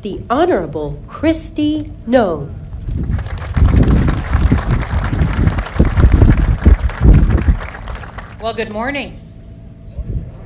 the Honorable Christy No. Well, good morning.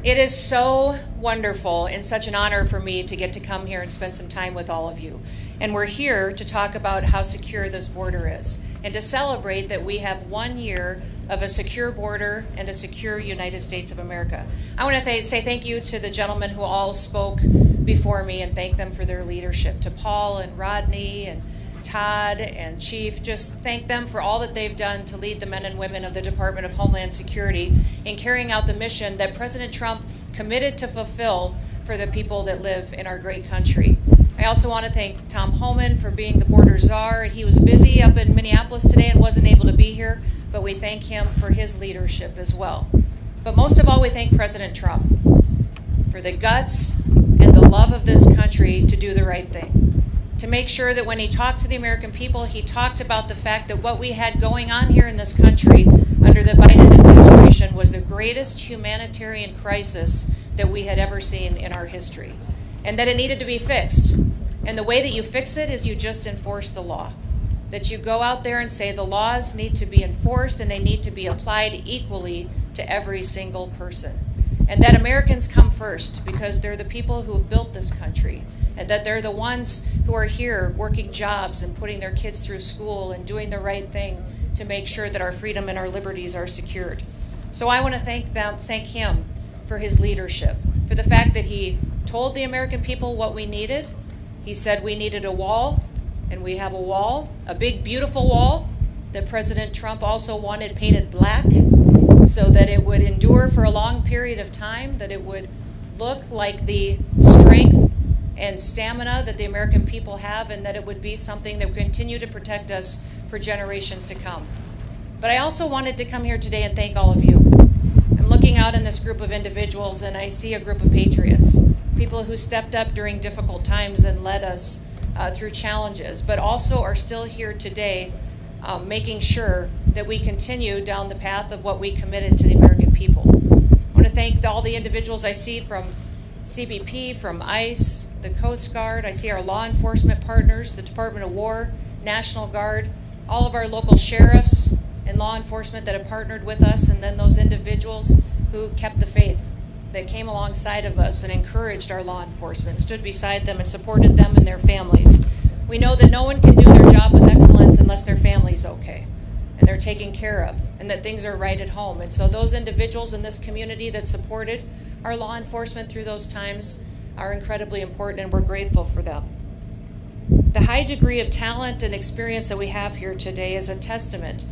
It is so wonderful and such an honor for me to get to come here and spend some time with all of you. And we're here to talk about how secure this border is and to celebrate that we have 1 year of a secure border and a secure United States of America. I want to say thank you to the gentlemen who all spoke before me and thank them for their leadership. To Paul and Rodney and Todd and Chief, just thank them for all that they've done to lead the men and women of the Department of Homeland Security in carrying out the mission that President Trump committed to fulfill for the people that live in our great country. I also want to thank Tom Homan for being the border czar. He was busy up in Minneapolis today and wasn't able to be here, but we thank him for his leadership as well. But most of all, we thank President Trump for the guts and the love of this country to do the right thing, to make sure that when he talked to the American people, he talked about the fact that what we had going on here in this country under the Biden administration was the greatest humanitarian crisis that we had ever seen in our history, and that it needed to be fixed. And the way that you fix it is you just enforce the law. That you go out there and say the laws need to be enforced and they need to be applied equally to every single person. And that Americans come first because they're the people who have built this country, and that they're the ones who are here working jobs and putting their kids through school and doing the right thing to make sure that our freedom and our liberties are secured. So I want to thank him for his leadership, for the fact that he told the American people what we needed. He said we needed a wall, and we have a wall, a big, beautiful wall that President Trump also wanted painted black so that it would endure for a long period of time, that it would look like the strength and stamina that the American people have, and that it would be something that would continue to protect us for generations to come. But I also wanted to come here today and thank all of you. I'm looking out in this group of individuals and I see a group of patriots, people who stepped up during difficult times and led us through challenges, but also are still here today making sure that we continue down the path of what we committed to the American people. I want to thank all the individuals I see from CBP, from ICE, the Coast Guard. I see our law enforcement partners, the Department of War, National Guard, all of our local sheriffs and law enforcement that have partnered with us, and then those individuals who kept the faith, that came alongside of us and encouraged our law enforcement, stood beside them and supported them and their families. We know that no one can do their job with excellence unless their family's okay and they're taken care of and that things are right at home. And so those individuals in this community that supported our law enforcement through those times are incredibly important, and we're grateful for them. The high degree of talent and experience that we have here today is a testament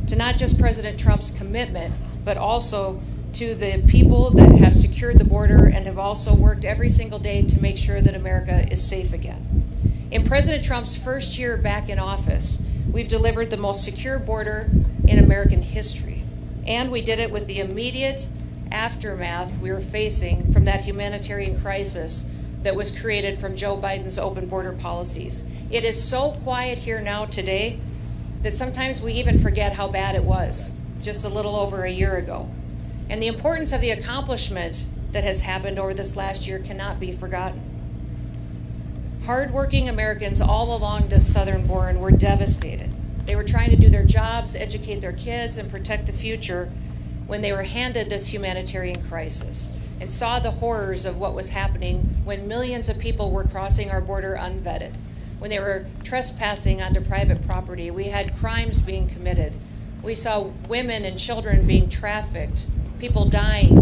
to not just President Trump's commitment, but also to the people that have secured the border and have also worked every single day to make sure that America is safe again. In President Trump's first year back in office, we've delivered the most secure border in American history. And we did it with the immediate aftermath we were facing from that humanitarian crisis that was created from Joe Biden's open border policies. It is so quiet here now today that sometimes we even forget how bad it was just a little over a year ago. And the importance of the accomplishment that has happened over this last year cannot be forgotten. Hardworking Americans all along this southern border were devastated. They were trying to do their jobs, educate their kids, and protect the future when they were handed this humanitarian crisis and saw the horrors of what was happening when millions of people were crossing our border unvetted, when they were trespassing onto private property. We had crimes being committed. We saw women and children being trafficked, people dying,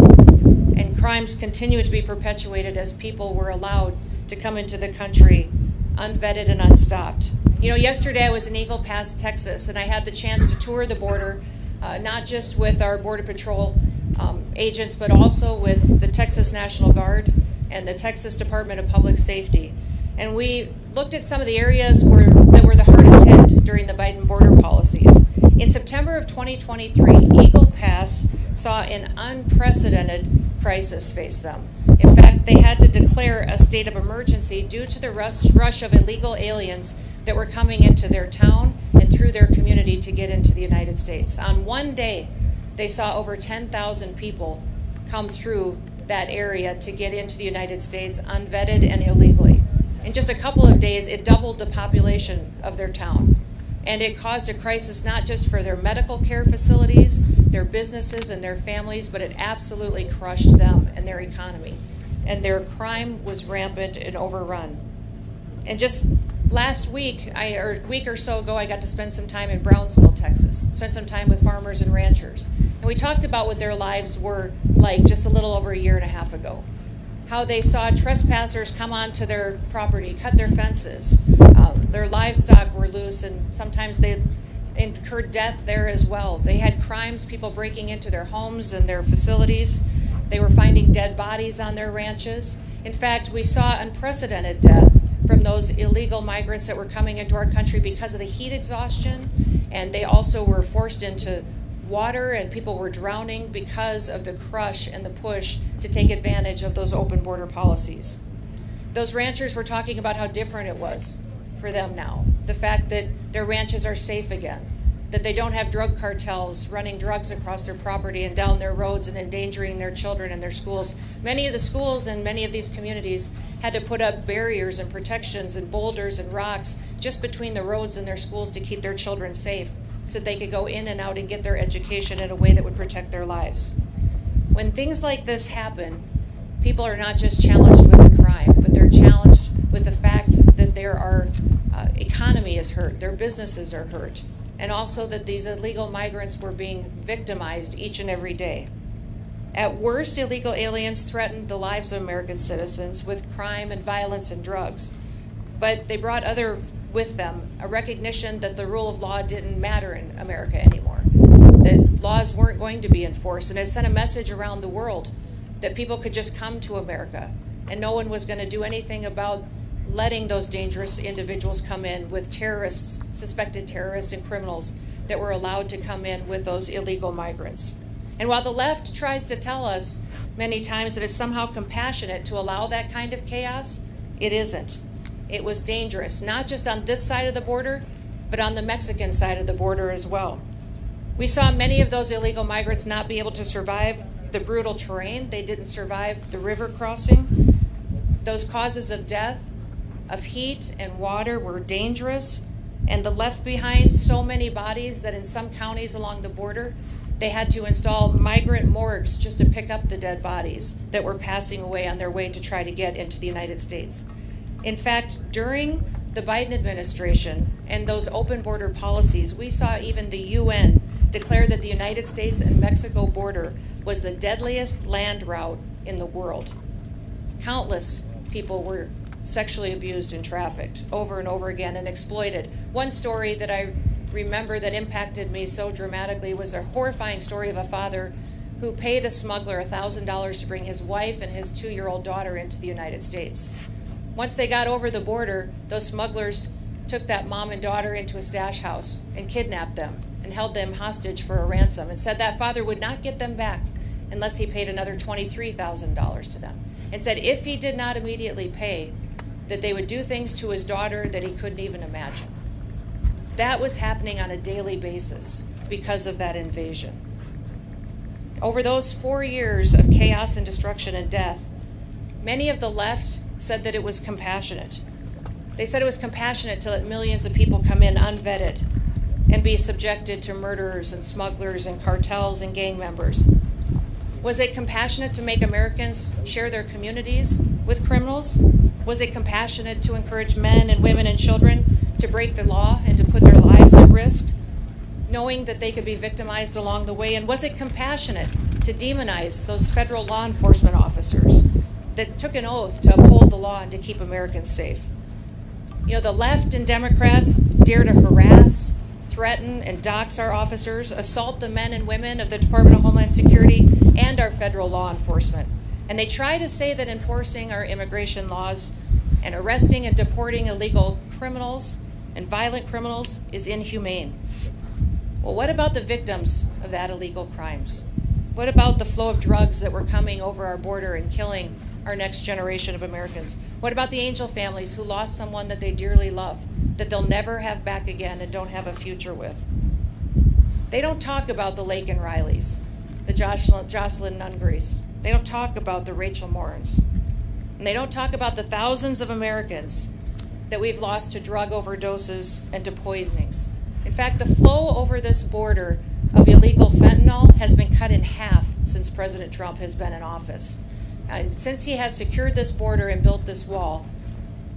and crimes continue to be perpetuated as people were allowed to come into the country unvetted and unstopped. You know, yesterday I was in Eagle Pass, Texas, and I had the chance to tour the border, not just with our Border Patrol agents, but also with the Texas National Guard and the Texas Department of Public Safety. And we looked at some of the areas that were the hardest hit during the Biden border policies. In September of 2023, Eagle Pass saw an unprecedented crisis face them. In fact, they had to declare a state of emergency due to the rush of illegal aliens that were coming into their town and through their community to get into the United States. On one day, they saw over 10,000 people come through that area to get into the United States unvetted and illegally. In just a couple of days, it doubled the population of their town. And it caused a crisis not just for their medical care facilities, their businesses, and their families, but it absolutely crushed them and their economy. And their crime was rampant and overrun. And just last week, or a week or so ago, I got to spend some time in Brownsville, Texas. Spent some time with farmers and ranchers. And we talked about what their lives were like just a little over a year and a half ago. How they saw trespassers come onto their property, cut their fences. Their livestock were loose, and sometimes they incurred death there as well. They had crimes, people breaking into their homes and their facilities. They were finding dead bodies on their ranches. In fact, we saw unprecedented death from those illegal migrants that were coming into our country because of the heat exhaustion, and they also were forced into water, and people were drowning because of the crush and the push to take advantage of those open border policies. Those ranchers were talking about how different it was for them now. The fact that their ranches are safe again, that they don't have drug cartels running drugs across their property and down their roads and endangering their children and their schools. Many of the schools in many of these communities had to put up barriers and protections and boulders and rocks just between the roads and their schools to keep their children safe, so that they could go in and out and get their education in a way that would protect their lives. When things like this happen, people are not just challenged with the crime, but they're challenged with the fact that their economy is hurt, their businesses are hurt, and also that these illegal migrants were being victimized each and every day. At worst, illegal aliens threatened the lives of American citizens with crime and violence and drugs, but they brought with them a recognition that the rule of law didn't matter in America anymore, that laws weren't going to be enforced, and it sent a message around the world that people could just come to America and no one was going to do anything about letting those dangerous individuals come in with terrorists, suspected terrorists and criminals that were allowed to come in with those illegal migrants. And while the left tries to tell us many times that it's somehow compassionate to allow that kind of chaos, it isn't. It was dangerous, not just on this side of the border, but on the Mexican side of the border as well. We saw many of those illegal migrants not be able to survive the brutal terrain. They didn't survive the river crossing. Those causes of death, of heat and water were dangerous, and the left behind so many bodies that in some counties along the border, they had to install migrant morgues just to pick up the dead bodies that were passing away on their way to try to get into the United States. In fact, during the Biden administration and those open border policies, we saw even the UN declare that the United States and Mexico border was the deadliest land route in the world. Countless people were sexually abused and trafficked over and over again and exploited. One story that I remember that impacted me so dramatically was a horrifying story of a father who paid a smuggler $1,000 to bring his wife and his 2-year-old daughter into the United States. Once they got over the border, those smugglers took that mom and daughter into a stash house and kidnapped them and held them hostage for a ransom and said that father would not get them back unless he paid another $23,000 to them, and said if he did not immediately pay, that they would do things to his daughter that he couldn't even imagine. That was happening on a daily basis because of that invasion. Over those 4 years of chaos and destruction and death, many of the left said that it was compassionate. They said it was compassionate to let millions of people come in unvetted and be subjected to murderers and smugglers and cartels and gang members. Was it compassionate to make Americans share their communities with criminals? Was it compassionate to encourage men and women and children to break the law and to put their lives at risk, knowing that they could be victimized along the way? And was it compassionate to demonize those federal law enforcement officers that took an oath to uphold the law and to keep Americans safe? You know, the left and Democrats dare to harass, threaten, and dox our officers, assault the men and women of the Department of Homeland Security and our federal law enforcement. And they try to say that enforcing our immigration laws and arresting and deporting illegal criminals and violent criminals is inhumane. Well, what about the victims of that illegal crimes? What about the flow of drugs that were coming over our border and killing our next generation of Americans? What about the angel families who lost someone that they dearly love, that they'll never have back again and don't have a future with? They don't talk about the Laken Rileys, the Jocelyn Nungarys. They don't talk about the Rachel Morans. And they don't talk about the thousands of Americans that we've lost to drug overdoses and to poisonings. In fact, the flow over this border of illegal fentanyl has been cut in half since President Trump has been in office. And since he has secured this border and built this wall,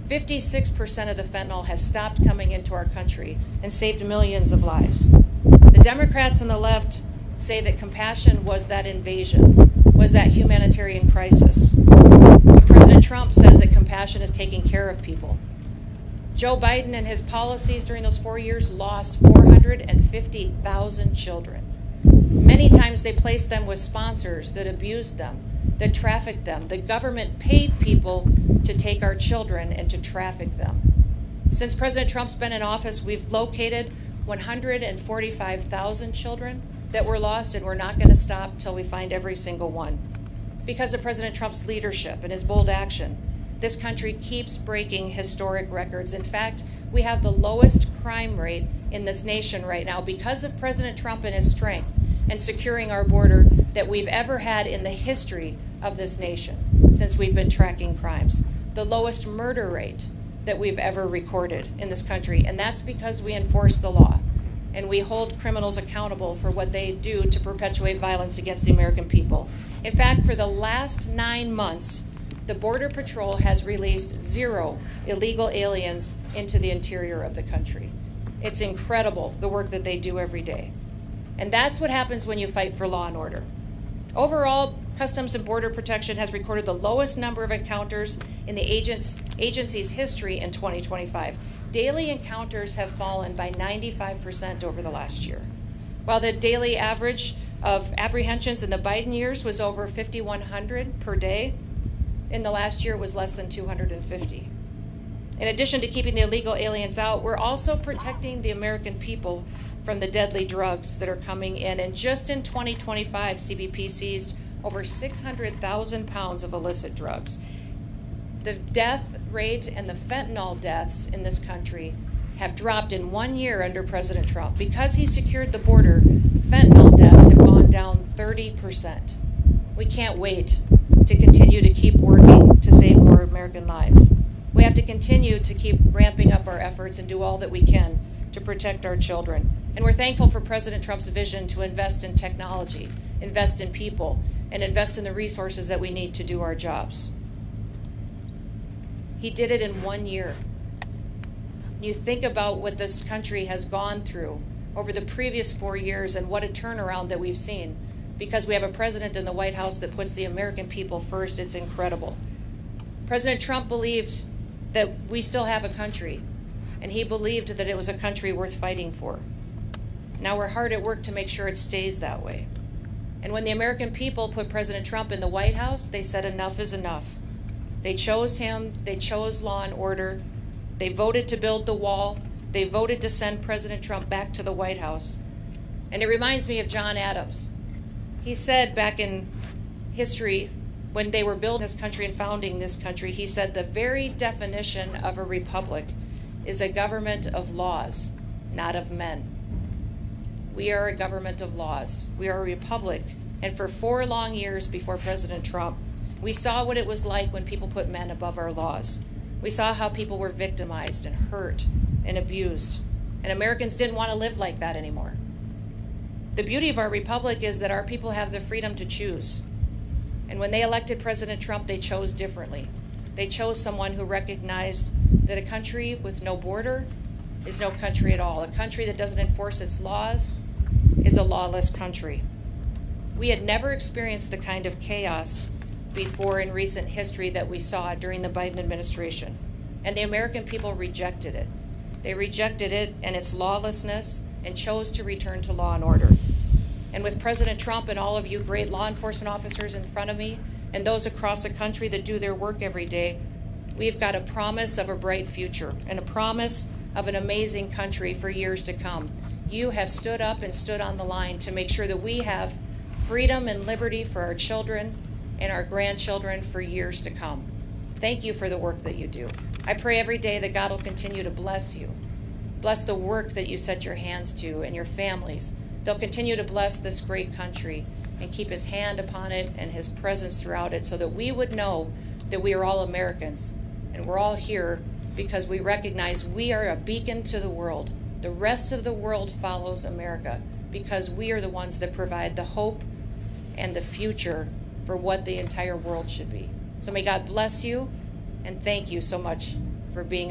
56% of the fentanyl has stopped coming into our country and saved millions of lives. The Democrats and the left say that compassion was that invasion, was that humanitarian crisis. But President Trump says that compassion is taking care of people. Joe Biden and his policies during those 4 years lost 450,000 children. Many times they placed them with sponsors that abused them, that trafficked them. The government paid people to take our children and to traffic them. Since President Trump's been in office, we've located 145,000 children that were lost, and we're not going to stop till we find every single one. Because of President Trump's leadership and his bold action, this country keeps breaking historic records. In fact, we have the lowest crime rate in this nation right now because of President Trump and his strength and securing our border that we've ever had in the history of this nation since we've been tracking crimes. The lowest murder rate that we've ever recorded in this country, and that's because we enforce the law and we hold criminals accountable for what they do to perpetuate violence against the American people. In fact, for the last 9 months, the Border Patrol has released 0 illegal aliens into the interior of the country. It's incredible the work that they do every day. And that's what happens when you fight for law and order. Overall, Customs and Border Protection has recorded the lowest number of encounters in the agency's history in 2025. Daily encounters have fallen by 95% over the last year. While the daily average of apprehensions in the Biden years was over 5,100 per day, in the last year it was less than 250. In addition to keeping the illegal aliens out, we're also protecting the American people from the deadly drugs that are coming in. And just in 2025, CBP seized over 600,000 pounds of illicit drugs. The death rate and the fentanyl deaths in this country have dropped in 1 year under President Trump. Because he secured the border, fentanyl deaths have gone down 30%. We can't wait to continue to keep working to save more American lives. We have to continue to keep ramping up our efforts and do all that we can to protect our children. And we're thankful for President Trump's vision to invest in technology, invest in people, and invest in the resources that we need to do our jobs. He did it in 1 year. You think about what this country has gone through over the previous 4 years and what a turnaround that we've seen because we have a president in the White House that puts the American people first. It's incredible. President Trump believed that we still have a country, and he believed that it was a country worth fighting for. Now we're hard at work to make sure it stays that way. And when the American people put President Trump in the White House, they said enough is enough. They chose him, they chose law and order, they voted to build the wall, they voted to send President Trump back to the White House. And it reminds me of John Adams. He said back in history, when they were building this country and founding this country, he said the very definition of a republic is a government of laws, not of men. We are a government of laws. We are a republic. And for 4 long years before President Trump, we saw what it was like when people put men above our laws. We saw how people were victimized and hurt and abused. And Americans didn't want to live like that anymore. The beauty of our republic is that our people have the freedom to choose. And when they elected President Trump, they chose differently. They chose someone who recognized that a country with no border is no country at all. A country that doesn't enforce its laws is a lawless country. We had never experienced the kind of chaos before in recent history that we saw during the Biden administration. And the American people rejected it. They rejected it and its lawlessness and chose to return to law and order. And with President Trump and all of you great law enforcement officers in front of me and those across the country that do their work every day, we've got a promise of a bright future and a promise of an amazing country for years to come. You have stood up and stood on the line to make sure that we have freedom and liberty for our children and our grandchildren for years to come. Thank you for the work that you do. I pray every day that God will continue to bless you. Bless the work that you set your hands to and your families. They'll continue to bless this great country and keep his hand upon it and his presence throughout it so that we would know that we are all Americans and we're all here because we recognize we are a beacon to the world. The rest of the world follows America because we are the ones that provide the hope and the future for what the entire world should be. So may God bless you, and thank you so much for being